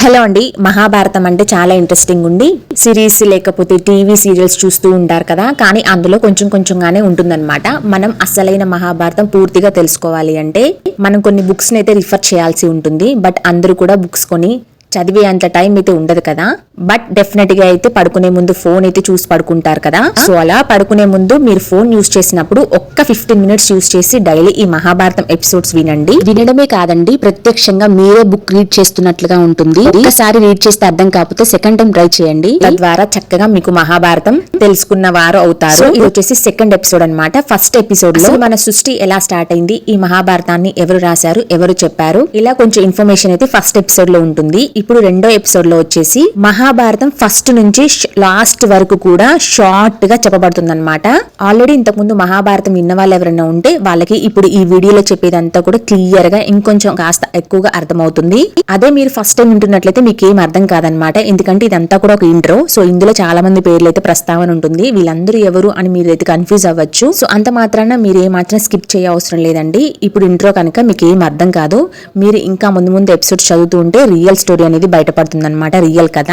Hello అండి. మహాభారతం అంటే చాలా ఇంట్రెస్టింగ్ ఉంది. సిరీస్ లేకపోతే టీవీ సీరియల్స్ చూస్తూ ఉంటారు కదా, కానీ అందులో కొంచెం కొంచెంగానే ఉంటుందన్నమాట. మనం అసలైన మహాభారతం పూర్తిగా తెలుసుకోవాలి అంటే మనం కొన్ని బుక్స్ అయితే రిఫర్ చేయాల్సి ఉంటుంది. బట్ అందరూ కూడా బుక్స్ కొని చదివే అంత టైం అయితే ఉండదు కదా. బట్ డెఫినెట్ గా అయితే పడుకునే ముందు ఫోన్ అయితే చూసి పడుకుంటారు కదా. సో అలా పడుకునే ముందు మీరు ఫోన్ యూస్ చేసినప్పుడు ఒక్క 15 మినిట్స్ యూస్ చేసి డైలీ ఈ మహాభారతం ఎపిసోడ్స్ వినండి. వినడమే కాదండి, ప్రత్యక్షంగా మీరే బుక్ రీడ్ చేస్తున్నట్లుగా ఉంటుంది. ఒక్కసారి రీడ్ చేస్తే అర్థం కాకపోతే సెకండ్ టైం ట్రై చేయండి. తద్వారా చక్కగా మీకు మహాభారతం తెలుసుకున్న వారు అవుతారు. ఇది వచ్చేసి సెకండ్ ఎపిసోడ్ అన్నమాట. ఫస్ట్ ఎపిసోడ్ లో మన సృష్టి ఎలా స్టార్ట్ అయింది, ఈ మహాభారతాన్ని ఎవరు రాశారు, ఎవరు చెప్పారు, ఇలా కొంచెం ఇన్ఫర్మేషన్ అయితే ఫస్ట్ ఎపిసోడ్ లో ఉంటుంది. ఇప్పుడు రెండో ఎపిసోడ్ లో వచ్చేసి మహాభారతం ఫస్ట్ నుంచి లాస్ట్ వరకు కూడా షార్ట్ గా చెప్పబడుతుంది అనమాట. ఆల్రెడీ ఇంతకు ముందు మహాభారతం విన్న వాళ్ళు ఎవరైనా ఉంటే వాళ్ళకి ఇప్పుడు ఈ వీడియోలో చెప్పేదంతా కూడా క్లియర్ గా ఇంకొంచెం కాస్త ఎక్కువగా అర్థమవుతుంది. అదే మీరు ఫస్ట్ టైం వింటున్నట్లయితే మీకు ఏం అర్థం కాదనమాట. ఎందుకంటే ఇదంతా కూడా ఒక ఇంట్రో. సో ఇందులో చాలా మంది పేర్లు అయితే ప్రస్తావన ఉంటుంది. వీళ్ళందరూ ఎవరు అని మీరు అయితే కన్ఫ్యూజ్ అవ్వచ్చు. సో అంత మాత్రాన మీరు ఏ మాత్రం స్కిప్ చేయ అవసరం లేదండి. ఇప్పుడు ఇంట్రో కనుక మీకు ఏం అర్థం కాదు. మీరు ఇంకా ముందు ముందు ఎపిసోడ్స్ చదువుతూ ఉంటే రియల్ స్టోరీ అనేది బయటపడుతుంది అనమాట, రియల్ కథ.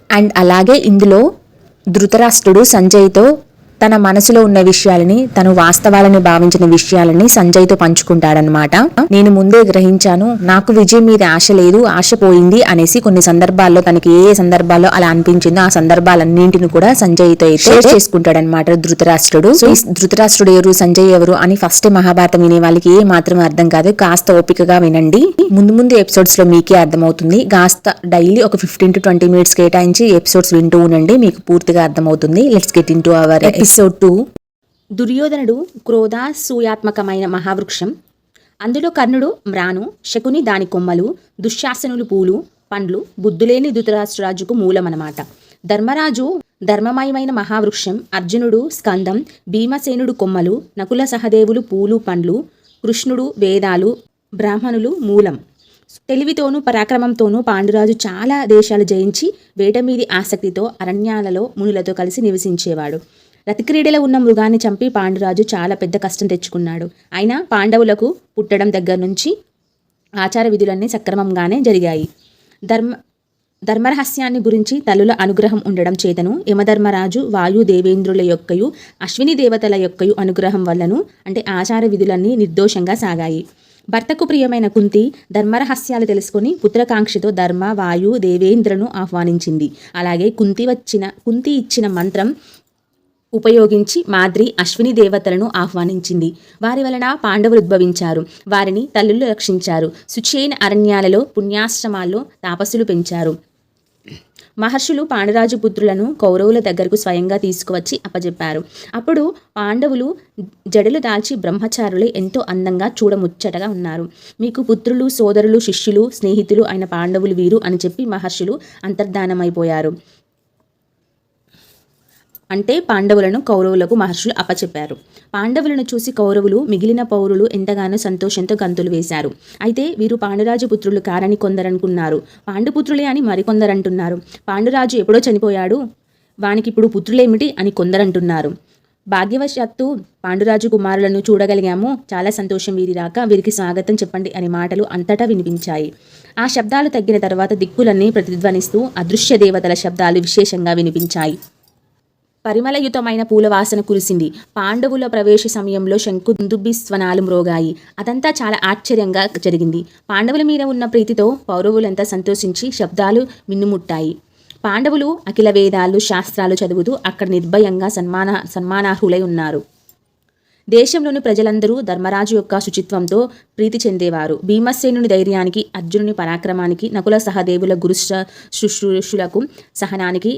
అండ్ అలాగే ఇందులో ధృతరాష్ట్రుడు సంజయ్తో తన మనసులో ఉన్న విషయాలని, తను వాస్తవాలని భావించిన విషయాలని సంజయ్తో పంచుకుంటాడనమాట. నేను ముందే గ్రహించాను, నాకు విజయం మీద ఆశ లేదు, ఆశ పోయింది అనేసి కొన్ని సందర్భాల్లో తనకి ఏ సందర్భాల్లో అలా అనిపించిందో ఆ సందర్భాలన్నింటిని కూడా సంజయ్తో అయితే షేర్ చేసుకుంటాడనమాట ధృతరాష్ట్రుడు. సో ఈ ధృతరాష్ట్రుడు ఎవరు, సంజయ్ ఎవరు అని ఫస్ట్ మహాభారతం వినే వాళ్ళకి ఏ మాత్రం అర్థం కాదు. కాస్త ఓపికగా వినండి. ముందు ముందు ఎపిసోడ్స్ లో మీకే అర్థమవుతుంది. కాస్త డైలీ ఒక 15 to 20 మినిట్స్ కేటాయించి ఎపిసోడ్స్ వింటూ ఉండండి, మీకు పూర్తిగా అర్థమవుతుంది. Let's get into our episode 2. దుర్యోధనుడు క్రోధాసూయాత్మకమైన మహావృక్షం. అందులో కర్ణుడు మ్రాను, శకుని దాని కొమ్మలు, దుశ్శాసనులు పూలు పండ్లు, బుద్ధులేని ధృతరాష్ట్రరాజుకు మూలమన్నమాట. ధర్మరాజు ధర్మమయమైన మహావృక్షం, అర్జునుడు స్కందం, భీమసేనుడు కొమ్మలు, నకుల సహదేవులు పూలు పండ్లు, కృష్ణుడు వేదాలు, బ్రాహ్మణులు మూలం. తెలివితోనూ పరాక్రమంతోనూ పాండురాజు చాలా దేశాలు జయించి వేట మీది ఆసక్తితో అరణ్యాలలో మునులతో కలిసి నివసించేవాడు. రతిక్రీడలో ఉన్న మృగాన్ని చంపి పాండురాజు చాలా పెద్ద కష్టం తెచ్చుకున్నాడు. అయినా పాండవులకు పుట్టడం దగ్గర నుంచి ఆచార విధులన్నీ సక్రమంగానే జరిగాయి. ధర్మరహస్యాన్ని గురించి తల్లుల అనుగ్రహం ఉండడం చేతను యమధర్మరాజు, వాయు దేవేంద్రుల యొక్కయు, అశ్విని దేవతల యొక్కయు అనుగ్రహం వల్లను అంటే ఆచార విధులన్నీ నిర్దోషంగా సాగాయి. భర్తకు ప్రియమైన కుంతి ధర్మరహస్యాలు తెలుసుకుని పుత్రకాంక్షతో ధర్మ, వాయు, దేవేంద్రను ఆహ్వానించింది. అలాగే కుంతి ఇచ్చిన మంత్రం ఉపయోగించి మాద్రి, అశ్విని దేవతలను ఆహ్వానించింది. వారి వలన పాండవులు ఉద్భవించారు. వారిని తల్లులు రక్షించారు. శుచైన అరణ్యాలలో పుణ్యాశ్రమాల్లో తాపస్సులు పెంచారు. మహర్షులు పాండురాజు పుత్రులను కౌరవుల దగ్గరకు స్వయంగా తీసుకువచ్చి అప్పజెప్పారు. అప్పుడు పాండవులు జడలు దాల్చి బ్రహ్మచారులే ఎంతో అందంగా చూడముచ్చటగా ఉన్నారు. మీకు పుత్రులు, సోదరులు, శిష్యులు, స్నేహితులు అయిన పాండవులు వీరు అని చెప్పి మహర్షులు అంతర్ధానమైపోయారు. అంటే పాండవులను కౌరవులకు మహర్షులు అప్పచెప్పారు. పాండవులను చూసి కౌరవులు మిగిలిన పౌరులు ఎంతగానో సంతోషంతో గంతులు వేశారు. అయితే వీరు పాండురాజు పుత్రులు కారని కొందరనుకున్నారు. పాండుపుత్రులే అని మరికొందరంటున్నారు. పాండురాజు ఎప్పుడో చనిపోయాడు, వానికిప్పుడు పుత్రులేమిటి అని కొందరంటున్నారు. భాగ్యవశాత్తు పాండురాజు కుమారులను చూడగలిగాము, చాలా సంతోషం వీరి రాక, వీరికి స్వాగతం చెప్పండి అనే మాటలు అంతటా వినిపించాయి. ఆ శబ్దాలు తగ్గిన తర్వాత దిక్కులన్నీ ప్రతిధ్వనిస్తూ అదృశ్య దేవతల శబ్దాలు విశేషంగా వినిపించాయి. పరిమళయుతమైన పూలవాసన కురిసింది. పాండవుల ప్రవేశ సమయంలో శంఖుదుందుభిస్వనాలు మ్రోగాయి. అదంతా చాలా ఆశ్చర్యంగా జరిగింది. పాండవుల మీద ఉన్న ప్రీతితో పౌరవులంతా సంతోషించి శబ్దాలు మిన్నుముట్టాయి. పాండవులు అఖిల వేదాలు, శాస్త్రాలు చదువుతూ అక్కడ నిర్భయంగా సన్మానార్హులై ఉన్నారు. దేశంలోని ప్రజలందరూ ధర్మరాజు యొక్క శుచిత్వంతో ప్రీతి చెందేవారు. భీమసేనుని ధైర్యానికి, అర్జునుని పరాక్రమానికి, నకుల సహదేవుల గురు శుశ్రూషులకు సహనానికి,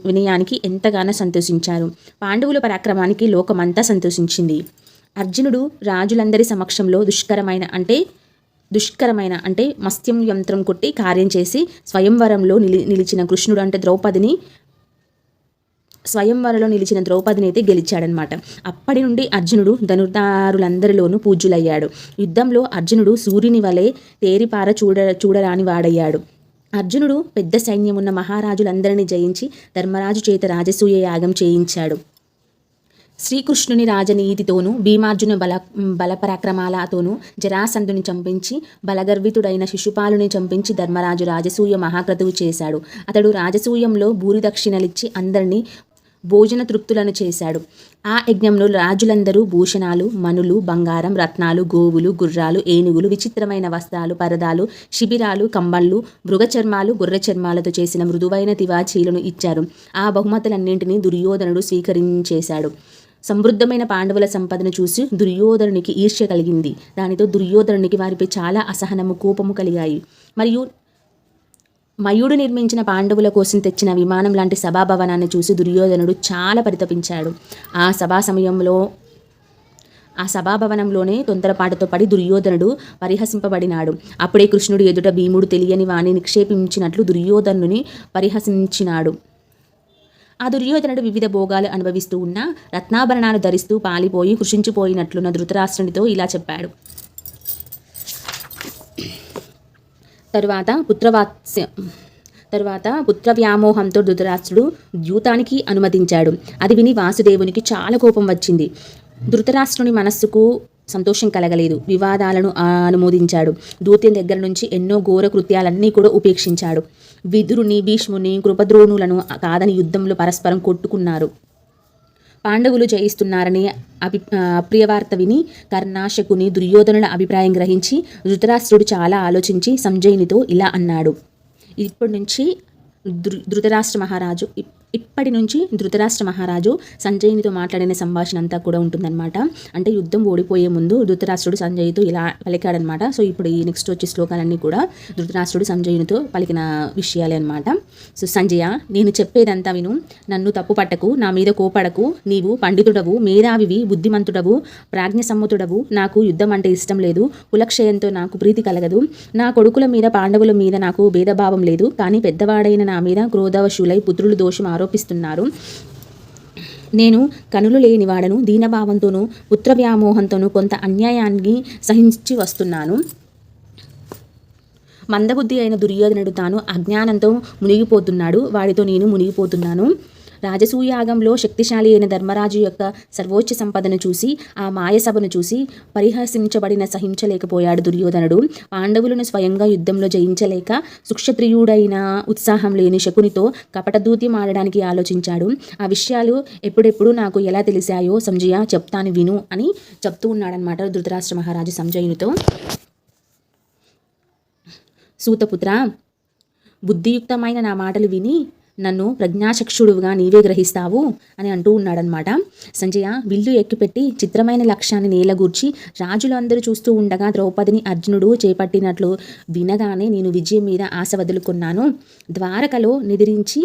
వినయానికి ఎంతగానో సంతోషించారు. పాండవుల పరాక్రమానికి లోకమంతా సంతోషించింది. అర్జునుడు రాజులందరి సమక్షంలో దుష్కరమైన అంటే మస్త్యం యంత్రం కొట్టి కార్యం చేసి స్వయంవరంలో నిలిచిన కృష్ణుడు అంటే స్వయంవరంలో నిలిచిన ద్రౌపదిని అయితే గెలిచాడనమాట. అప్పటి నుండి అర్జునుడు ధనుర్ధారులందరిలోనూ పూజ్యులయ్యాడు. యుద్ధంలో అర్జునుడు సూర్యుని వలె తేరిపార చూడరాని వాడయ్యాడు. అర్జునుడు పెద్ద సైన్యం ఉన్న మహారాజులందరినీ జయించి ధర్మరాజు చేత రాజసూయ యాగం చేయించాడు. శ్రీకృష్ణుని రాజనీతితోనూ భీమార్జున బలపరాక్రమాలతోనూ జరాసంధుని చంపించి బలగర్వితుడైన శిశుపాలుని చంపించి ధర్మరాజు రాజసూయ మహాక్రతువు చేశాడు. అతడు రాజసూయంలో భూరి దక్షిణలిచ్చి అందరినీ భోజన తృప్తులను చేశాడు. ఆ యజ్ఞంలో రాజులందరూ భూషణాలు, మనులు, బంగారం, రత్నాలు, గోవులు, గుర్రాలు, ఏనుగులు, విచిత్రమైన వస్త్రాలు, పరదాలు, శిబిరాలు, కంబళ్ళు, మృగచర్మాలు, గొర్రె చర్మాలతో చేసిన మృదువైన తివాచీలను ఇచ్చారు. ఆ బహుమతులన్నింటినీ దుర్యోధనుడు స్వీకరించేశాడు. సమృద్ధమైన పాండవుల సంపదను చూసి దుర్యోధనునికి ఈర్ష్య కలిగింది. దానితో దుర్యోధనునికి వారిపై చాలా అసహనము, కోపము కలిగాయి. మరియు మయుడు నిర్మించిన పాండవుల కోసం తెచ్చిన విమానం లాంటి సభాభవనాన్ని చూసి దుర్యోధనుడు చాలా పరితపించాడు. ఆ సభాభవనంలోనే తొందరపాటుతో పడి దుర్యోధనుడు పరిహసింపబడినాడు. అప్పుడే కృష్ణుడు ఎదుట భీముడు తెలియని వాణ్ణి నిక్షేపించినట్లు దుర్యోధనుని పరిహసించినాడు. ఆ దుర్యోధనుడు వివిధ భోగాలు అనుభవిస్తూ ఉన్న రత్నాభరణాలు ధరిస్తూ పాలిపోయి కృషించిపోయినట్లున్న ధృతరాష్ట్రునితో ఇలా చెప్పాడు. తరువాత పుత్రవ్యామోహంతో ధృతరాష్ట్రుడు ద్యూతానికి అనుమతించాడు. అది విని వాసుదేవునికి చాలా కోపం వచ్చింది. ధృతరాష్ట్రుని మనస్సుకు సంతోషం కలగలేదు. వివాదాలను అనుమోదించాడు. దూత్యం దగ్గర నుంచి ఎన్నో ఘోర కృత్యాలన్నీ కూడా ఉపేక్షించాడు. విదురుని, భీష్ముని, కృపద్రోణులను కాదని యుద్ధంలో పరస్పరం కొట్టుకున్నారు. పాండవులు జయిస్తున్నారని అప్రియవార్త విని కర్ణాశకుని, దుర్యోధనుల అభిప్రాయం గ్రహించి ధృతరాష్ట్రుడు చాలా ఆలోచించి సంజయునితో ఇలా అన్నాడు. ఇప్పటి నుంచి ధృతరాష్ట్ర మహారాజు సంజయునితో మాట్లాడిన సంభాషణ అంతా కూడా ఉంటుందన్నమాట. అంటే యుద్ధం ఓడిపోయే ముందు ధృతరాష్ట్రుడు సంజయుతో ఇలా పలికాడనమాట. సో ఇప్పుడు ఈ నెక్స్ట్ వచ్చే శ్లోకాలన్నీ కూడా ధృతరాష్ట్రుడు సంజయునితో పలికిన విషయాలే అనమాట. సో సంజయ, నేను చెప్పేదంతా విను. నన్ను తప్పు పట్టకు, నా మీద కోపడకు. నీవు పండితుడవు, మేధావివి, బుద్ధిమంతుడవు, ప్రాజ్ఞసమ్మతుడవు. నాకు యుద్ధం అంటే ఇష్టం లేదు. కులక్షయంతో నాకు ప్రీతి కలగదు. నా కొడుకుల మీద, పాండవుల మీద నాకు భేదభావం లేదు. కానీ పెద్దవాడైన నా మీద క్రోధవశులై పుత్రులు దోషం ఆరోపిస్తున్నారు. నేను కనులు లేనివాడను, దీనభావంతోనూ పుత్ర వ్యామోహంతోనూ కొంత అన్యాయాన్ని సహించి వస్తున్నాను. మందబుద్ధి అయిన దుర్యోధనుడు తాను అజ్ఞానంతో మునిగిపోతున్నాడు. వాడితో నేను మునిగిపోతున్నాను. రాజసూయాగంలో శక్తిశాలి అయిన ధర్మరాజు యొక్క సర్వోచ్చ సంపదను చూసి, ఆ మాయసభను చూసి పరిహసించబడిన సహించలేకపోయాడు దుర్యోధనుడు. పాండవులను స్వయంగా యుద్ధంలో జయించలేక సుక్షత్రియుడైన ఉత్సాహం లేని శకునితో కపటదూత్యం ఆడడానికి ఆలోచించాడు. ఆ విషయాలు ఎప్పుడెప్పుడు నాకు ఎలా తెలిసాయో సంజయ చెప్తాను విను అని చెప్తూ ఉన్నాడనమాట ధృతరాష్ట్ర మహారాజు సంజయునితో. సూతపుత్ర, బుద్ధియుక్తమైన నా మాటలు విని నన్ను ప్రజ్ఞాచక్షుడుగా నీవే గ్రహిస్తావు అని అంటూ ఉన్నాడనమాట. సంజయ, విల్లు ఎక్కుపెట్టి చిత్రమైన లక్ష్యాన్ని నేలగూర్చి రాజులందరూ చూస్తూ ఉండగా ద్రౌపదిని అర్జునుడు చేపట్టినట్లు వినగానే నేను విజయం మీద ఆశ వదులుకున్నాను. ద్వారకలో నిద్రించి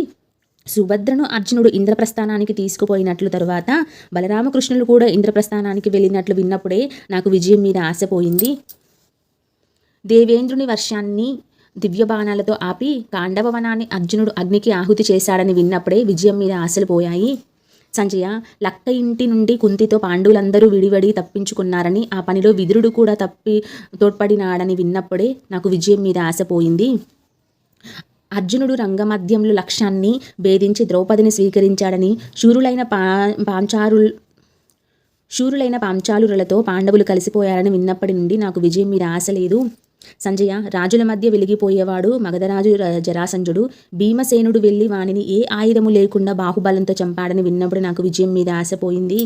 సుభద్రను అర్జునుడు ఇంద్రప్రస్థానానికి తీసుకుపోయినట్లు, తరువాత బలరామకృష్ణులు కూడా ఇంద్రప్రస్థానానికి వెళ్ళినట్లు విన్నప్పుడే నాకు విజయం మీద ఆశ పోయింది. దేవేంద్రుని వర్షాన్ని దివ్యబాణాలతో ఆపి కాండవవనాన్ని అర్జునుడు అగ్నికి ఆహుతి చేశాడని విన్నప్పుడే విజయం మీద ఆశలు పోయాయి. సంజయ, లక్క ఇంటి నుండి కుంతితో పాండవులందరూ విడివడి తప్పించుకున్నారని, ఆ పనిలో విదురుడు కూడా తోడ్పడినాడని విన్నప్పుడే నాకు విజయం మీద ఆశ పోయింది. అర్జునుడు రంగమధ్యంలో లక్ష్యాన్ని భేదించి ద్రౌపదిని స్వీకరించాడని, శూరులైన పాంచాలులతో పాండవులు కలిసిపోయారని విన్నప్పటి నుండి నాకు విజయం మీద ఆశ లేదు. సంజయ, రాజుల మధ్య వెలిగిపోయేవాడు మగధరాజు జరాసంధుడు. భీమసేనుడు వెళ్ళి వానిని ఏ ఆయుధము లేకుండా బాహుబలంతో చంపాడని విన్నప్పుడు నాకు విజయం మీద ఆశపోయింది.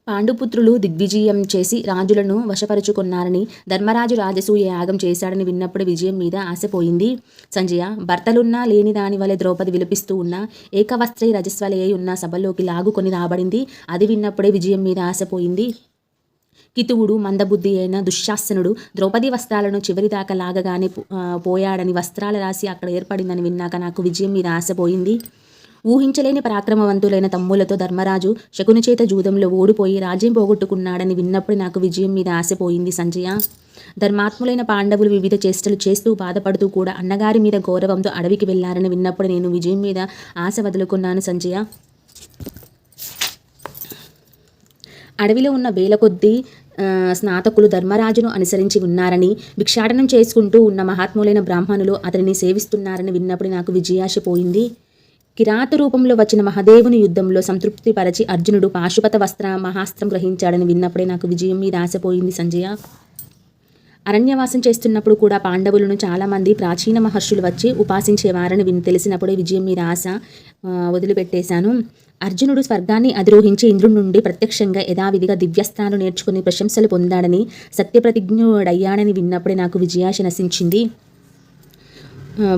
పాండుపుత్రులు దిగ్విజయం చేసి రాజులను వశపరుచుకున్నారని, ధర్మరాజు రాజసూయ యాగం చేశాడని విన్నప్పుడు విజయం మీద ఆశపోయింది. సంజయ, భర్తలున్నా లేని దాని వలె ద్రౌపది విలపిస్తూ ఉన్న ఏకవస్త్రై రజస్వలయ్యి ఉన్న సభలోకి లాగుకొని రాబడింది. అది విన్నప్పుడే విజయం మీద ఆశపోయింది. కితువుడు, మందబుద్ధి అయిన దుశ్శాసనుడు ద్రౌపది వస్త్రాలను చివరిదాకా లాగగానే పోయాడని, వస్త్రాల రాశి అక్కడ ఏర్పడిందని విన్నాక నాకు విజయం మీద ఆశపోయింది. ఊహించలేని పరాక్రమవంతులైన తమ్ములతో ధర్మరాజు శకుని చేత జూదంలో ఓడిపోయి రాజ్యం పోగొట్టుకున్నాడని విన్నప్పుడు నాకు విజయం మీద ఆశపోయింది. సంజయ, ధర్మాత్ములైన పాండవులు వివిధ చేష్టలు చేస్తూ బాధపడుతూ కూడా అన్నగారి మీద గౌరవంతో అడవికి వెళ్లారని విన్నప్పుడు నేను విజయం మీద ఆశ వదులుకున్నాను. సంజయ, అడవిలో ఉన్న వేల కొద్దీ స్నాతకులు ధర్మరాజును అనుసరించి ఉన్నారని, భిక్షాటనం చేసుకుంటూ ఉన్న మహాత్ములైన బ్రాహ్మణులు అతనిని సేవిస్తున్నారని విన్నప్పుడు నాకు విజయాశ పోయింది. కిరాత రూపంలో వచ్చిన మహాదేవుని యుద్ధంలో సంతృప్తిపరచి అర్జునుడు పాశుపత మహాస్త్రం గ్రహించాడని విన్నప్పుడే నాకు విజయం మీద ఆశపోయింది సంజయ. అరణ్యవాసం చేస్తున్నప్పుడు కూడా పాండవులను చాలామంది ప్రాచీన మహర్షులు వచ్చి ఉపాసించేవారని తెలిసినప్పుడే విజయం మీద ఆశ వదిలిపెట్టేశాను. అర్జునుడు స్వర్గాన్ని అధిరోహించి ఇంద్రుడి నుండి ప్రత్యక్షంగా యథావిధిగా దివ్యస్త్రాలు నేర్చుకుని ప్రశంసలు పొందాడని సత్యప్రతిజ్ఞుడయ్యాడని విన్నప్పుడే నాకు విజయాశ నశించింది.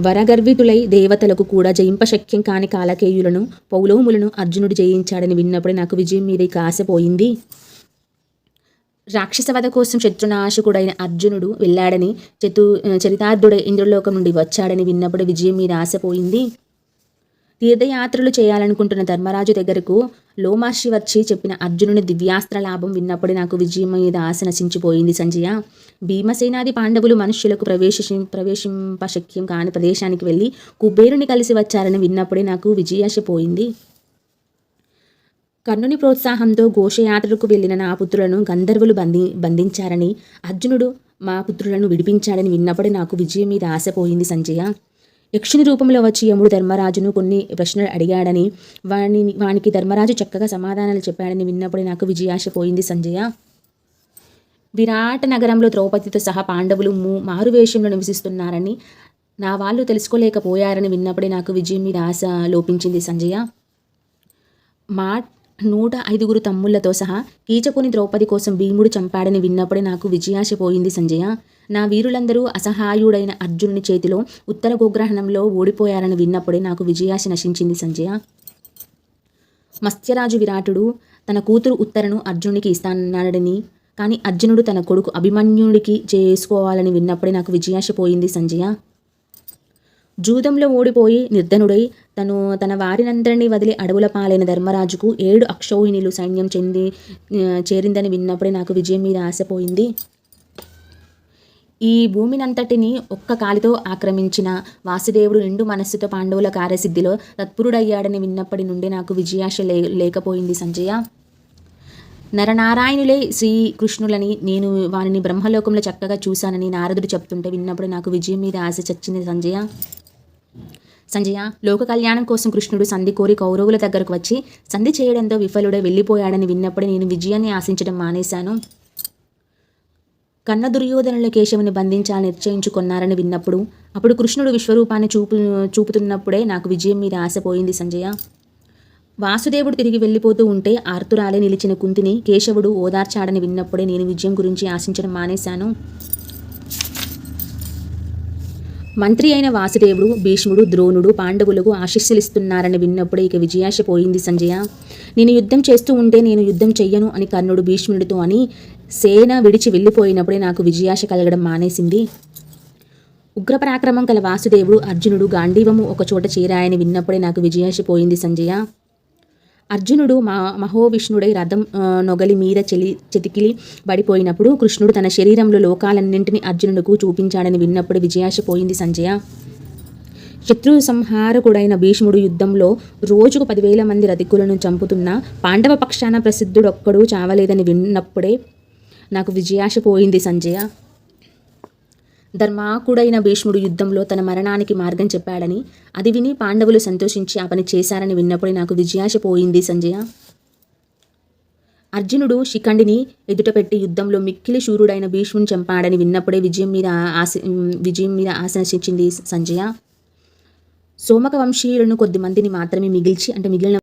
వరగర్వితులై దేవతలకు కూడా జయింపశక్యం కాని కాలకేయులను పౌలోములను అర్జునుడు జయించాడని విన్నప్పుడే నాకు విజయం మీద ఇక ఆశ పోయింది. రాక్షసవధ కోసం శత్రునాశకుడైన అర్జునుడు వెళ్ళాడని చరితార్థుడై ఇంద్రలోకం నుండి వచ్చాడని విన్నప్పుడు విజయం మీద ఆశపోయింది. తీర్థయాత్రలు చేయాలనుకుంటున్న ధర్మరాజు దగ్గరకు లోమహర్షి వచ్చి చెప్పిన అర్జునుని దివ్యాస్త్ర లాభం విన్నప్పుడు నాకు విజయం మీద ఆశ నశించిపోయింది సంజయ. భీమసేనాది పాండవులు మనుష్యులకు ప్రవేశింపశక్యం కాని ప్రదేశానికి వెళ్ళి కుబేరుని కలిసి వచ్చారని విన్నప్పుడే నాకు విజయాశ పోయింది. కర్ణుని ప్రోత్సాహంతో ఘోషయాత్రకు వెళ్ళిన నా పుత్రులను గంధర్వులు బంధించారని అర్జునుడు మా పుత్రులను విడిపించాడని విన్నప్పుడే నాకు విజయం మీద ఆశ పోయింది సంజయ. యక్షుని రూపంలో వచ్చి యముడు ధర్మరాజును కొన్ని ప్రశ్నలు అడిగాడని వానికి ధర్మరాజు చక్కగా సమాధానాలు చెప్పాడని విన్నప్పుడే నాకు విజయాశ పోయింది సంజయ. విరాట నగరంలో ద్రౌపదితో సహా పాండవులు మారువేషంలో నివసిస్తున్నారని నా వాళ్ళు తెలుసుకోలేకపోయారని విన్నప్పుడే నాకు విజయం మీద ఆశ లోపించింది సంజయ. 105 తమ్ముళ్లతో సహా కీచకుని ద్రౌపది కోసం భీముడు చంపాడని విన్నప్పుడే నాకు విజయాశ పోయింది సంజయ. నా వీరులందరూ అసహాయుడైన అర్జునుని చేతిలో ఉత్తర గోగ్రహణంలో ఓడిపోయారని విన్నప్పుడే నాకు విజయాశ నశించింది సంజయ. మత్స్యరాజు విరాటుడు తన కూతురు ఉత్తరను అర్జునుడికి ఇస్తానన్నాడని కానీ అర్జునుడు తన కొడుకు అభిమన్యుడికి చేసుకోవాలని విన్నప్పుడే నాకు విజయాశ పోయింది సంజయ. జూదంలో ఓడిపోయి నిర్ధనుడై తన వారినందరినీ వదిలి అడవుల పాలైన ధర్మరాజుకు 7 అక్షౌహిణులు సైన్యం చేరిందని విన్నప్పుడే నాకు విజయం మీద ఆశపోయింది. ఈ భూమినంతటిని ఒక్క కాలితో ఆక్రమించిన వాసుదేవుడు నిండు మనస్సుతో పాండవుల కార్యసిద్ధిలో తత్పరుడయ్యాడని విన్నప్పటి నుండి నాకు విజయాశ లేకపోయింది సంజయ. నరనారాయణులే శ్రీకృష్ణులని నేను వారిని బ్రహ్మలోకంలో చక్కగా చూశానని నారదుడు చెప్తుంటే విన్నప్పుడు నాకు విజయం మీద ఆశ చచ్చింది సంజయ. లోక కళ్యాణం కోసం కృష్ణుడు సంధి కోరి కౌరవుల దగ్గరకు వచ్చి సంధి చేయడంతో విఫలుడై వెళ్ళిపోయాడని విన్నప్పుడే నేను విజయాన్ని ఆశించడం మానేశాను. కన్న దుర్యోధనుల కేశవుని బంధించాలని నిశ్చయించుకున్నారని విన్నప్పుడు అప్పుడు కృష్ణుడు విశ్వరూపాన్ని చూపుతున్నప్పుడే నాకు విజయం మీద ఆశ పోయింది సంజయ. వాసుదేవుడు తిరిగి వెళ్ళిపోతూ ఉంటే ఆర్తురాలే నిలిచిన కుంతిని కేశవుడు ఓదార్చాడని విన్నప్పుడే నేను విజయం గురించి ఆశించడం మానేశాను. మంత్రి అయిన వాసుదేవుడు భీష్ముడు ద్రోణుడు పాండవులకు ఆశీస్సులిస్తున్నారని విన్నప్పుడే ఇక విజయాశ పోయింది సంజయ. నేను యుద్ధం చేస్తూ ఉంటే నేను యుద్ధం చెయ్యను అని కర్ణుడు భీష్ముడితో అని సేన విడిచి వెళ్ళిపోయినప్పుడే నాకు విజయాశ కలగడం మానేసింది. ఉగ్రపరాక్రమం కల వాసుదేవుడు అర్జునుడు గాంధీవము ఒకచోట చేరాయని విన్నప్పుడే నాకు విజయాశ పోయింది సంజయ. అర్జునుడు మహోవిష్ణుడై రథం నొగలి మీద చెతికిలి పడిపోయినప్పుడు కృష్ణుడు తన శరీరంలో లోకాలన్నింటినీ అర్జునుడికి చూపించాడని విన్నప్పుడు విజయాశ పోయింది సంజయ. శత్రు సంహారకుడైన భీష్ముడు యుద్ధంలో రోజుకు 10,000 మంది రథికులను చంపుతున్న పాండవ పక్షాన ప్రసిద్ధుడొక్కడు చావలేదని విన్నప్పుడే నాకు విజయాశ పోయింది సంజయ. ధర్మాకుడైన భీష్ముడు యుద్ధంలో తన మరణానికి మార్గం చెప్పాడని అది విని పాండవులు సంతోషించి ఆ పని చేశారని విన్నప్పుడు నాకు విజయాశ పోయింది సంజయ. అర్జునుడు శిఖండిని ఎదుటపెట్టి యుద్ధంలో మిక్కిలి శూరుడైన భీష్ముని చంపాడని విన్నప్పుడే విజయం మీద ఆశ నశించింది సంజయ. సోమక వంశీయులను కొద్దిమందిని మాత్రమే మిగిలిన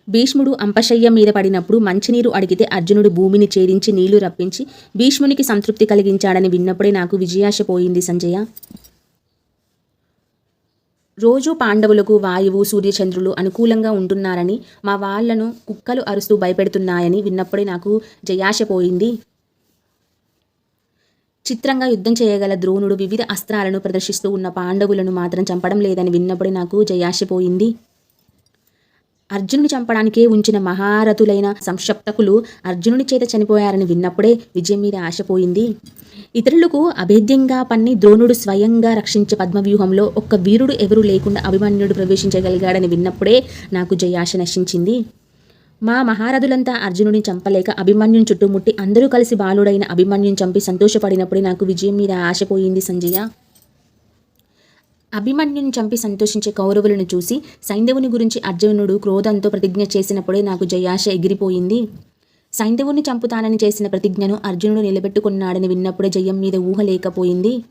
భీష్ముడు అంపశయ్య మీద పడినప్పుడు మంచినీరు అడిగితే అర్జునుడు భూమిని ఛేదించి నీళ్లు రప్పించి భీష్మునికి సంతృప్తి కలిగించాడని విన్నప్పుడే నాకు విజయాశ పోయింది సంజయ. రోజు పాండవులకు వాయువు సూర్యచంద్రులు అనుకూలంగా ఉంటున్నారని మా వాళ్లను కుక్కలు అరుస్తూ భయపెడుతున్నాయని విన్నప్పుడే నాకు జయాశ పోయింది. చిత్రంగా యుద్ధం చేయగల ద్రోణుడు వివిధ అస్త్రాలను ప్రదర్శిస్తూ ఉన్న పాండవులను మాత్రం చంపడం లేదని విన్నప్పుడే నాకు జయాశ పోయింది. అర్జునుని చంపడానికే ఉంచిన మహారథులైన సంక్షప్తకులు అర్జునుని చేత చనిపోయారని విన్నప్పుడే విజయం మీద ఆశపోయింది. ఇతరులకు అభేద్యంగా పన్ని ద్రోణుడు స్వయంగా రక్షించే పద్మవ్యూహంలో ఒక్క వీరుడు ఎవరూ లేకుండా అభిమన్యుడు ప్రవేశించగలిగాడని విన్నప్పుడే నాకు జయాశ నశించింది. మా మహారథులంతా అర్జునుడిని చంపలేక అభిమన్యుని చుట్టుముట్టి అందరూ కలిసి బాలుడైన అభిమన్యుని చంపి సంతోషపడినప్పుడే నాకు విజయం మీద ఆశపోయింది సంజయ. అభిమన్యుని చంపి సంతోషించే కౌరవులను చూసి సైంధవుని గురించి అర్జునుడు క్రోధంతో ప్రతిజ్ఞ చేసినప్పుడే నాకు జయాశ ఎగిరిపోయింది. సైంధవుని చంపుతానని చేసిన ప్రతిజ్ఞను అర్జునుడు నిలబెట్టుకున్నాడని విన్నప్పుడే జయం మీద ఊహ లేకపోయింది.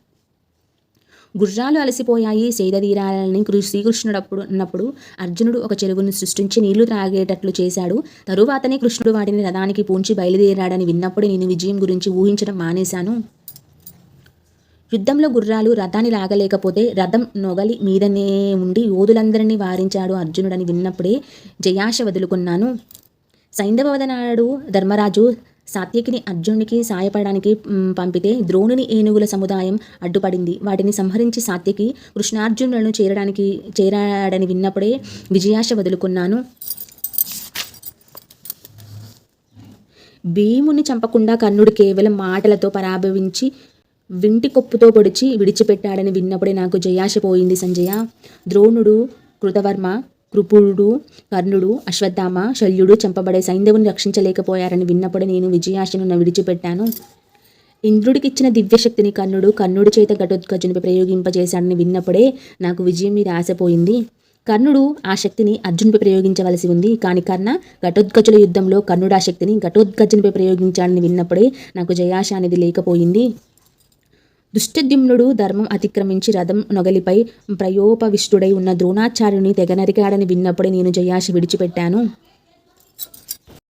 గుర్రాలు అలసిపోయాయి, సేదతీరాలని శ్రీకృష్ణుడు అర్జునుడు ఒక చెరువును సృష్టించి నీళ్లు త్రాగేటట్లు చేశాడు. తరువాతనే కృష్ణుడు వాటిని రథానికి పూంచి బయలుదేరాడని విన్నప్పుడే నేను విజయం గురించి ఊహించడం మానేశాను. యుద్ధంలో గుర్రాలు రథాన్ని లాగలేకపోతే రథం నొగలి మీదనే ఉండి యోధులందరినీ వారించాడు అర్జునుడని విన్నప్పుడే జయాశ వదులుకున్నాను. సైంధవ నాడు ధర్మరాజు సాత్యకిని అర్జునుడికి సాయపడడానికి పంపితే ద్రోణుని ఏనుగుల సముదాయం అడ్డుపడింది. వాటిని సంహరించి సాత్యకి కృష్ణార్జునులను చేరాడని విన్నప్పుడే విజయాశ వదులుకున్నాను. భీముని చంపకుండా కర్ణుడు కేవలం మాటలతో పరాభవించి వింటి కొప్పుతో పొడిచి విడిచిపెట్టాడని విన్నప్పుడే నాకు జయాశ పోయింది సంజయ. ద్రోణుడు, కృతవర్మ, కృపుడు, కర్ణుడు, అశ్వత్థామ, శల్యుడు చంపబడే సైంధవుని రక్షించలేకపోయారని విన్నప్పుడే నేను విజయాశను విడిచిపెట్టాను. ఇంద్రుడికిచ్చిన దివ్యశక్తిని కర్ణుడి చేత ఘటోత్కచునిపై ప్రయోగింపజేశాడని విన్నప్పుడే నాకు విజయం మీద ఆశపోయింది. కర్ణుడు ఆ శక్తిని అర్జునుడిపై ప్రయోగించవలసి ఉంది. కానీ కర్ణ ఘటోత్కచుల యుద్ధంలో కర్ణుడు ఆ శక్తిని ఘటోత్కచునిపై ప్రయోగించాడని విన్నప్పుడే నాకు జయాశ అనేది లేకపోయింది. దుష్టద్యుమ్నుడు ధర్మం అతిక్రమించి రథం నొగలిపై ప్రయోపవిష్టుడై ఉన్న ద్రోణాచార్యుని తెగనరికాడని విన్నప్పుడే నేను జయాశ విడిచిపెట్టాను.